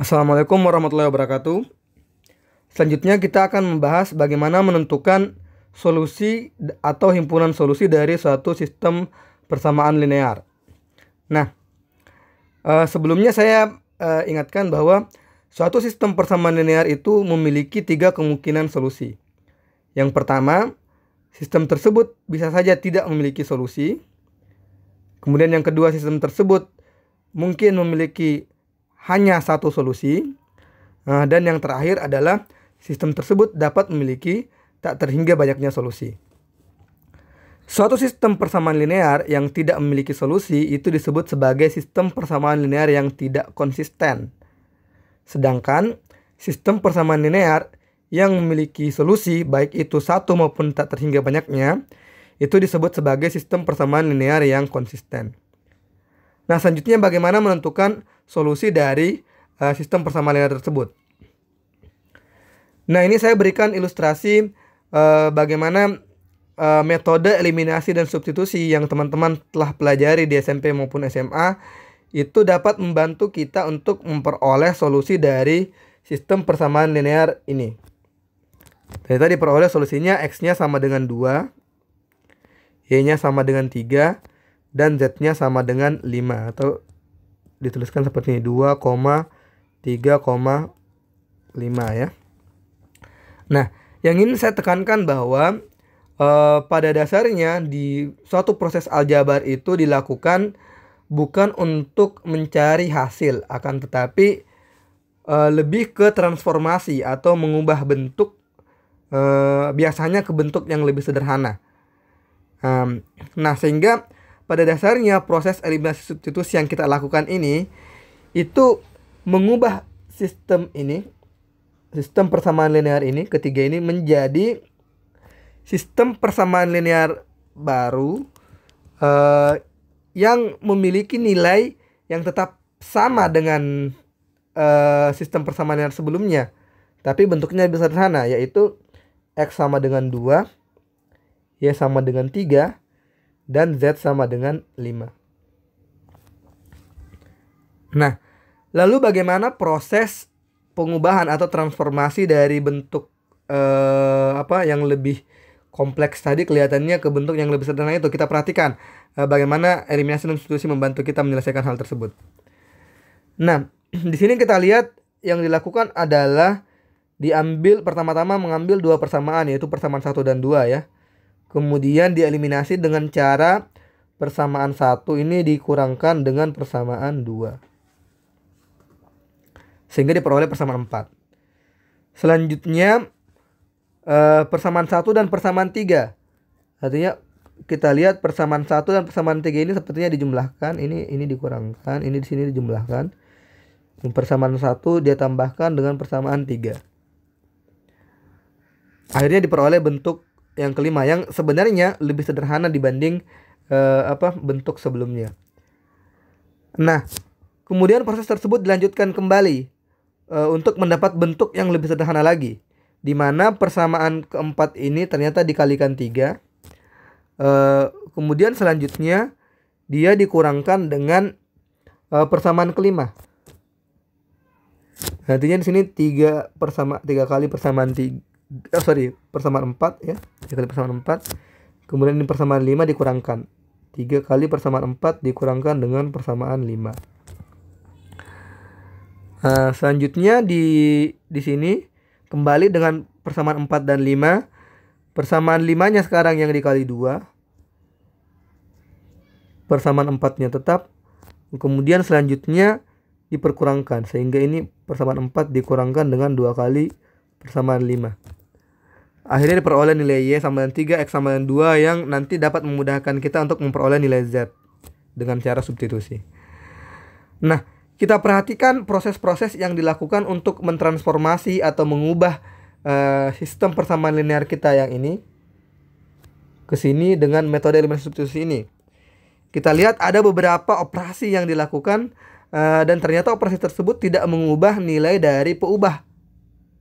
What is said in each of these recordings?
Assalamualaikum warahmatullahi wabarakatuh. Selanjutnya kita akan membahas bagaimana menentukan solusi atau himpunan solusi dari suatu sistem persamaan linear. Nah, sebelumnya saya ingatkan bahwa suatu sistem persamaan linear itu memiliki tiga kemungkinan solusi. Yang pertama, sistem tersebut bisa saja tidak memiliki solusi. Kemudian yang kedua, sistem tersebut mungkin memiliki hanya satu solusi. Dan yang terakhir adalah sistem tersebut dapat memiliki tak terhingga banyaknya solusi. Suatu sistem persamaan linear yang tidak memiliki solusi itu disebut sebagai sistem persamaan linear yang tidak konsisten. Sedangkan sistem persamaan linear yang memiliki solusi, baik itu satu maupun tak terhingga banyaknya, itu disebut sebagai sistem persamaan linear yang konsisten. Nah, selanjutnya bagaimana menentukan solusi dari sistem persamaan linear tersebut. Nah, ini saya berikan ilustrasi bagaimana metode eliminasi dan substitusi yang teman-teman telah pelajari di SMP maupun SMA itu dapat membantu kita untuk memperoleh solusi dari sistem persamaan linear ini. Tadi peroleh solusinya X-nya sama dengan 2, Y-nya sama dengan 3, dan Z-nya sama dengan 5. Atau dituliskan seperti ini, 2,3,5 ya. Nah, yang ingin saya tekankan bahwa pada dasarnya di suatu proses aljabar itu dilakukan bukan untuk mencari hasil, akan tetapi lebih ke transformasi atau mengubah bentuk, biasanya ke bentuk yang lebih sederhana. Nah, sehingga pada dasarnya proses eliminasi substitusi yang kita lakukan ini itu mengubah sistem ini, sistem persamaan linear ini, ketiga ini menjadi sistem persamaan linear baru yang memiliki nilai yang tetap sama dengan sistem persamaan linear sebelumnya, tapi bentuknya lebih sederhana, yaitu X sama dengan 2, Y sama dengan 3, dan Z sama dengan 5. Nah, lalu bagaimana proses pengubahan atau transformasi dari bentuk yang lebih kompleks tadi kelihatannya ke bentuk yang lebih sederhana itu? Kita perhatikan bagaimana eliminasi dan substitusi membantu kita menyelesaikan hal tersebut. Nah, di sini kita lihat yang dilakukan adalah pertama-tama mengambil dua persamaan, yaitu persamaan 1 dan 2 ya. Kemudian dieliminasi dengan cara persamaan 1 ini dikurangkan dengan persamaan 2. Sehingga diperoleh persamaan 4. Selanjutnya persamaan 1 dan persamaan 3. Artinya kita lihat persamaan 1 dan persamaan 3 ini sepertinya dijumlahkan. Ini dikurangkan, ini di sini dijumlahkan. Persamaan 1 dia tambahkan dengan persamaan 3. Akhirnya diperoleh bentuk yang kelima yang sebenarnya lebih sederhana dibanding bentuk sebelumnya. Nah, kemudian proses tersebut dilanjutkan kembali untuk mendapat bentuk yang lebih sederhana lagi, di mana persamaan keempat ini ternyata dikalikan 3. Kemudian selanjutnya dia dikurangkan dengan persamaan kelima. Nantinya di sini 3 kali persamaan 4 ya. 3 kali persamaan 4. Kemudian ini persamaan 5 dikurangkan. 3 kali persamaan 4 dikurangkan dengan persamaan 5. Selanjutnya di sini kembali dengan persamaan 4 dan 5. Persamaan 5-nya sekarang yang dikali 2. Persamaan 4-nya tetap. Kemudian selanjutnya diperkurangkan, sehingga ini persamaan 4 dikurangkan dengan 2 kali persamaan 5. Akhirnya diperoleh nilai Y sama dengan 3, X sama dengan 2 yang nanti dapat memudahkan kita untuk memperoleh nilai Z dengan cara substitusi. Nah, kita perhatikan proses-proses yang dilakukan untuk mentransformasi atau mengubah sistem persamaan linear kita yang ini ke sini dengan metode eliminasi substitusi ini. Kita lihat ada beberapa operasi yang dilakukan dan ternyata operasi tersebut tidak mengubah nilai dari peubah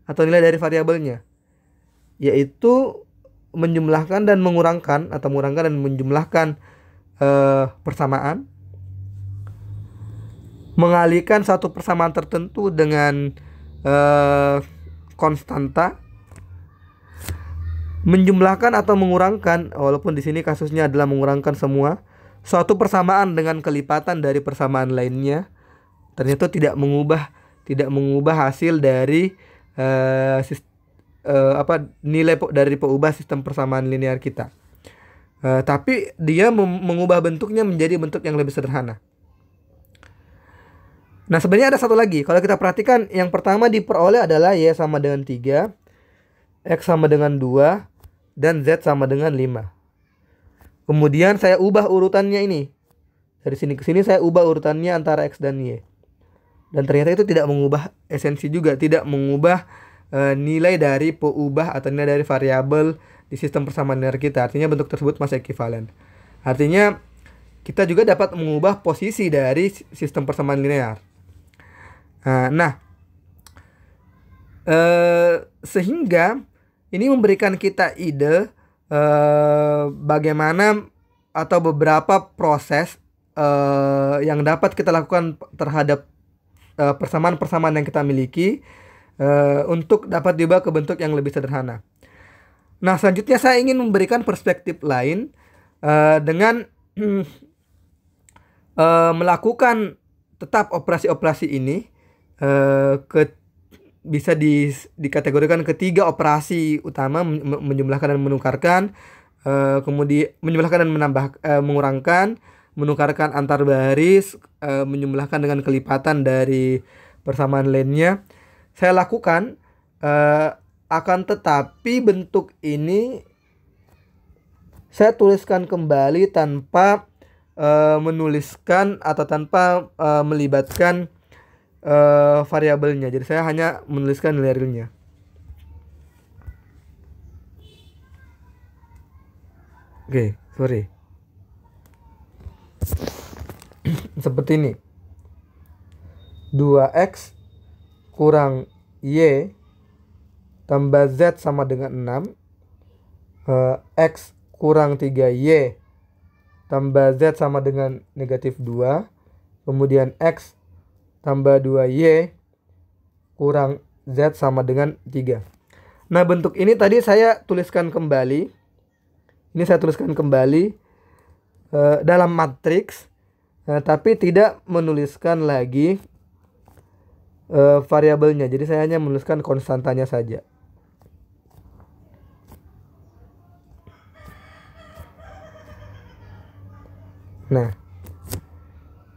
atau nilai dari variabelnya, yaitu menjumlahkan dan mengurangkan atau menjumlahkan persamaan, mengalihkan satu persamaan tertentu dengan konstanta, menjumlahkan atau mengurangkan, walaupun di sini kasusnya adalah mengurangkan semua, suatu persamaan dengan kelipatan dari persamaan lainnya, ternyata tidak mengubah hasil dari nilai dari peubah sistem persamaan linear kita. Tapi dia mengubah bentuknya menjadi bentuk yang lebih sederhana. Nah, sebenarnya ada satu lagi. Kalau kita perhatikan, yang pertama diperoleh adalah Y sama dengan 3, X sama dengan 2, dan Z sama dengan 5. Kemudian saya ubah urutannya ini. Dari sini ke sini saya ubah urutannya antara X dan Y. Dan ternyata itu tidak mengubah esensi juga, tidak mengubah nilai dari peubah atau nilai dari variabel di sistem persamaan linear kita. Artinya bentuk tersebut masih ekuivalen. Artinya kita juga dapat mengubah posisi dari sistem persamaan linear. Sehingga ini memberikan kita ide bagaimana atau beberapa proses yang dapat kita lakukan terhadap persamaan-persamaan yang kita miliki untuk dapat diubah ke bentuk yang lebih sederhana. Nah, selanjutnya saya ingin memberikan perspektif lain dengan melakukan tetap operasi-operasi ini bisa dikategorikan ke 3 operasi utama: menjumlahkan dan menukarkan, kemudian menjumlahkan dan mengurangkan, menukarkan antar baris, menjumlahkan dengan kelipatan dari persamaan lainnya. Saya lakukan, akan tetapi bentuk ini saya tuliskan kembali tanpa menuliskan atau tanpa melibatkan variabelnya. Jadi saya hanya menuliskan nilai realnya. Oke, sorry. Seperti ini. 2x kurang y tambah z sama dengan 6. X kurang 3y tambah z sama dengan negatif 2. Kemudian x tambah 2y kurang z sama dengan 3. Nah, bentuk ini tadi saya tuliskan kembali. Ini saya tuliskan kembali dalam matriks, tapi tidak menuliskan lagi variabelnya. Jadi saya hanya menuliskan konstantanya saja. Nah,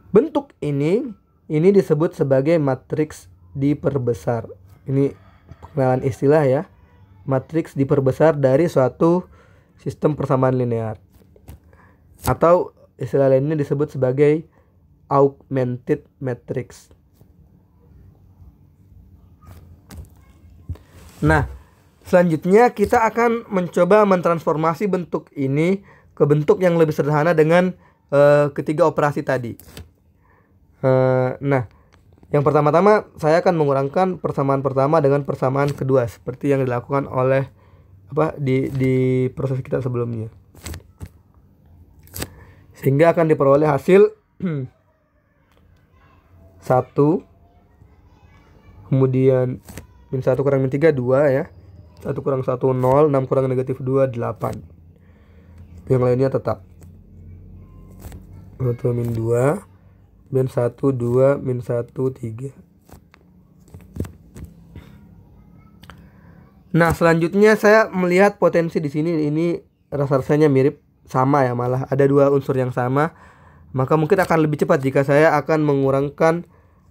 bentuk ini disebut sebagai matriks diperbesar. Ini pengenalan istilah ya. Matriks diperbesar dari suatu sistem persamaan linear. Atau istilah lainnya disebut sebagai augmented matrix. Nah, selanjutnya kita akan mencoba mentransformasi bentuk ini ke bentuk yang lebih sederhana dengan ketiga operasi tadi. Nah, yang pertama-tama saya akan mengurangkan persamaan pertama dengan persamaan kedua seperti yang dilakukan oleh di proses kita sebelumnya. Sehingga akan diperoleh hasil 1, kemudian min 1 kurang min 3 2 ya. 1 kurang 1 0, 6 kurang negatif 2 8. Yang lainnya tetap. 1 min 2 min 1 2 min 1 3. Nah, selanjutnya saya melihat potensi di sini, ini rasa-rasanya mirip, sama ya, malah ada 2 unsur yang sama. Maka mungkin akan lebih cepat jika saya akan mengurangkan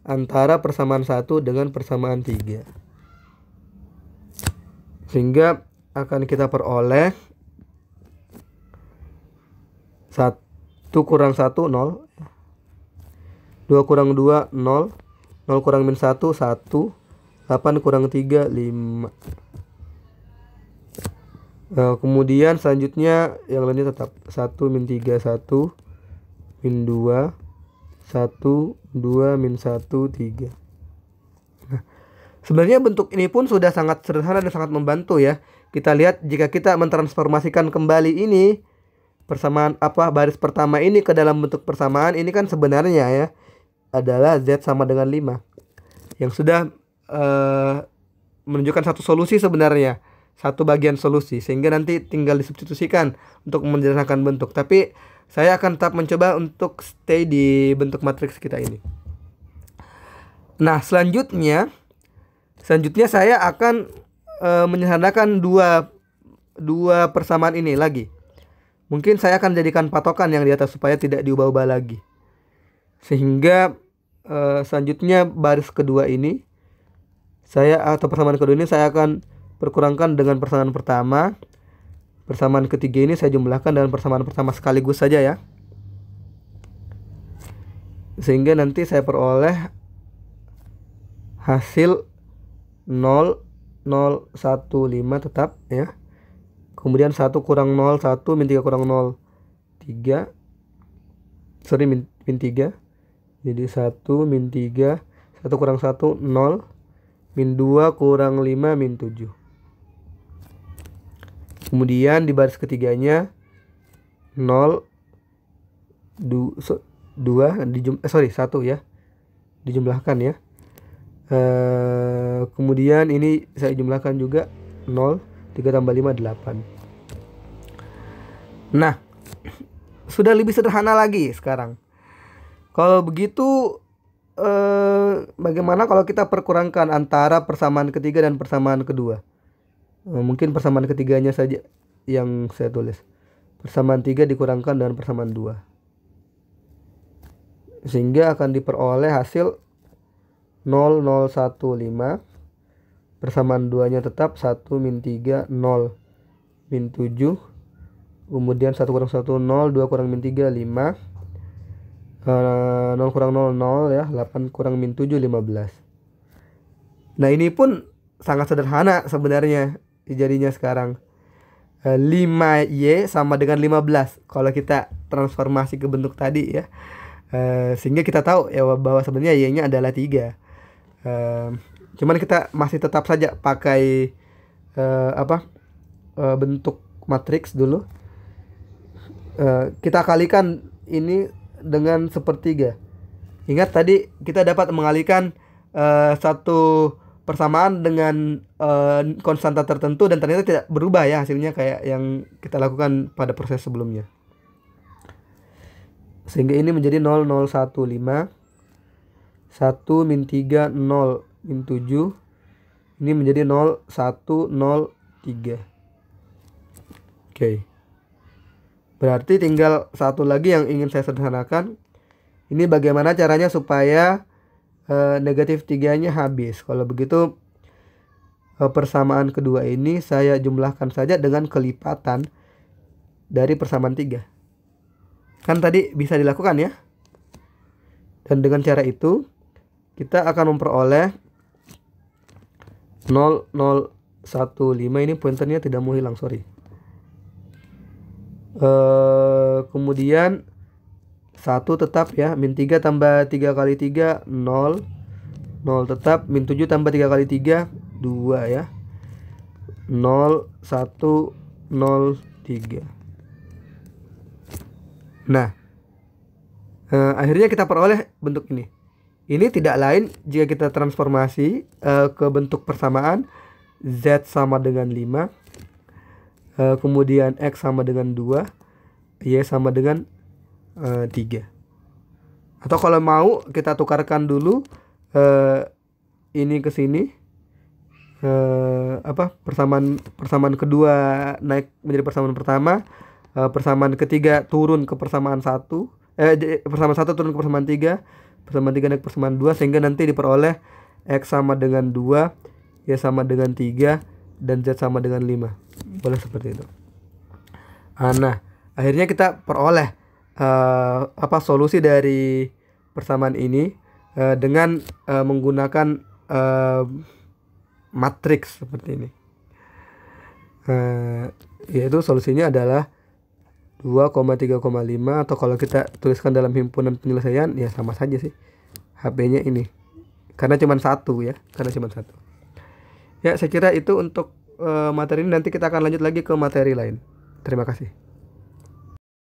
antara persamaan 1 dengan persamaan 3. Sehingga akan kita peroleh 1 kurang 1 0, 2 kurang 2 0, 0 kurang min 1 1, 8 kurang 3 5. Kemudian selanjutnya yang lainnya tetap 1 min 3 1, min 2 1, 2 min 1 3. Nah, sebenarnya bentuk ini pun sudah sangat sederhana dan sangat membantu ya. Kita lihat jika kita mentransformasikan kembali ini persamaan baris pertama ini ke dalam bentuk persamaan, ini kan sebenarnya ya adalah Z sama dengan 5, yang sudah menunjukkan satu solusi sebenarnya, satu bagian solusi, sehingga nanti tinggal disubstitusikan untuk menjernihkan bentuk. Tapi saya akan tetap mencoba untuk stay di bentuk matriks kita ini. Nah, selanjutnya saya akan menyederhanakan dua persamaan ini lagi. Mungkin saya akan jadikan patokan yang di atas supaya tidak diubah-ubah lagi. Sehingga selanjutnya baris kedua ini atau persamaan kedua ini saya akan perkurangkan dengan persamaan pertama. Persamaan ketiga ini saya jumlahkan dengan persamaan pertama sekaligus saja ya. Sehingga nanti saya peroleh hasil 0, 0, 1, 5 tetap ya. Kemudian 1 kurang 0, 1, min 3 kurang 0, 3. Sorry, min 3. Jadi 1, min 3, 1 kurang 1, 0. Min 2 kurang 5, min 7. Kemudian di baris ketiganya 0, 1 ya. Dijumlahkan ya. Kemudian ini saya jumlahkan juga 0, 3 tambah 5, 8. Nah, sudah lebih sederhana lagi sekarang. Kalau begitu bagaimana kalau kita perkurangkan antara persamaan ketiga dan persamaan kedua? Mungkin persamaan ketiganya saja yang saya tulis. Persamaan 3 dikurangkan dengan persamaan 2. Sehingga akan diperoleh hasil 0, 0, 1, 5. Persamaan 2-nya tetap 1, min 3, 0, min 7. Kemudian 1 kurang 1, 0, 2 kurang min 3, 5. 0 kurang 0, 0 ya. 8 kurang min 7, 15. Nah, ini pun sangat sederhana sebenarnya jadinya sekarang. 5Y sama dengan 15 kalau kita transformasi ke bentuk tadi ya. Sehingga kita tahu ya bahwa sebenarnya Y-nya adalah 3. Cuman kita masih tetap saja pakai bentuk matriks dulu. Kita kalikan ini dengan sepertiga. Ingat tadi kita dapat mengalihkan satu persamaan dengan konstanta tertentu dan ternyata tidak berubah ya hasilnya kayak yang kita lakukan pada proses sebelumnya. Sehingga ini menjadi 0, 0, 1, 5. 1, min 3, 0, min 7. Ini menjadi 0, 1, 0, 3. Oke. Berarti tinggal satu lagi yang ingin saya sederhanakan. Ini bagaimana caranya supaya negatif 3-nya habis. Kalau begitu persamaan kedua ini saya jumlahkan saja dengan kelipatan dari persamaan 3. Kan tadi bisa dilakukan ya. Dan dengan cara itu kita akan memperoleh 0, 0, 1, 5. Ini pointernya tidak mau hilang, sorry. Kemudian 1 tetap ya, min 3 tambah 3 kali 3 0, 0 tetap, min 7 tambah 3 kali 3 2 ya, 0, 1, 0, 3. Nah, akhirnya kita peroleh bentuk ini. Ini tidak lain jika kita transformasi ke bentuk persamaan Z sama dengan 5. Kemudian X sama dengan 2, Y sama dengan 3. Atau kalau mau kita tukarkan dulu ini ke sini, persamaan kedua naik menjadi persamaan pertama, persamaan ketiga turun ke persamaan 1, persamaan 1 turun ke persamaan 3, persamaan 3 naik ke persamaan 2, sehingga nanti diperoleh X sama dengan 2, Y sama dengan 3, dan Z sama dengan 5. Boleh seperti itu. Nah, akhirnya kita peroleh solusi dari persamaan ini dengan menggunakan matriks seperti ini. Yaitu solusinya adalah 2,3,5, atau kalau kita tuliskan dalam himpunan penyelesaian ya sama saja sih. HP-nya ini. Karena cuma satu ya, Ya, saya kira itu untuk materi ini. Nanti kita akan lanjut lagi ke materi lain. Terima kasih.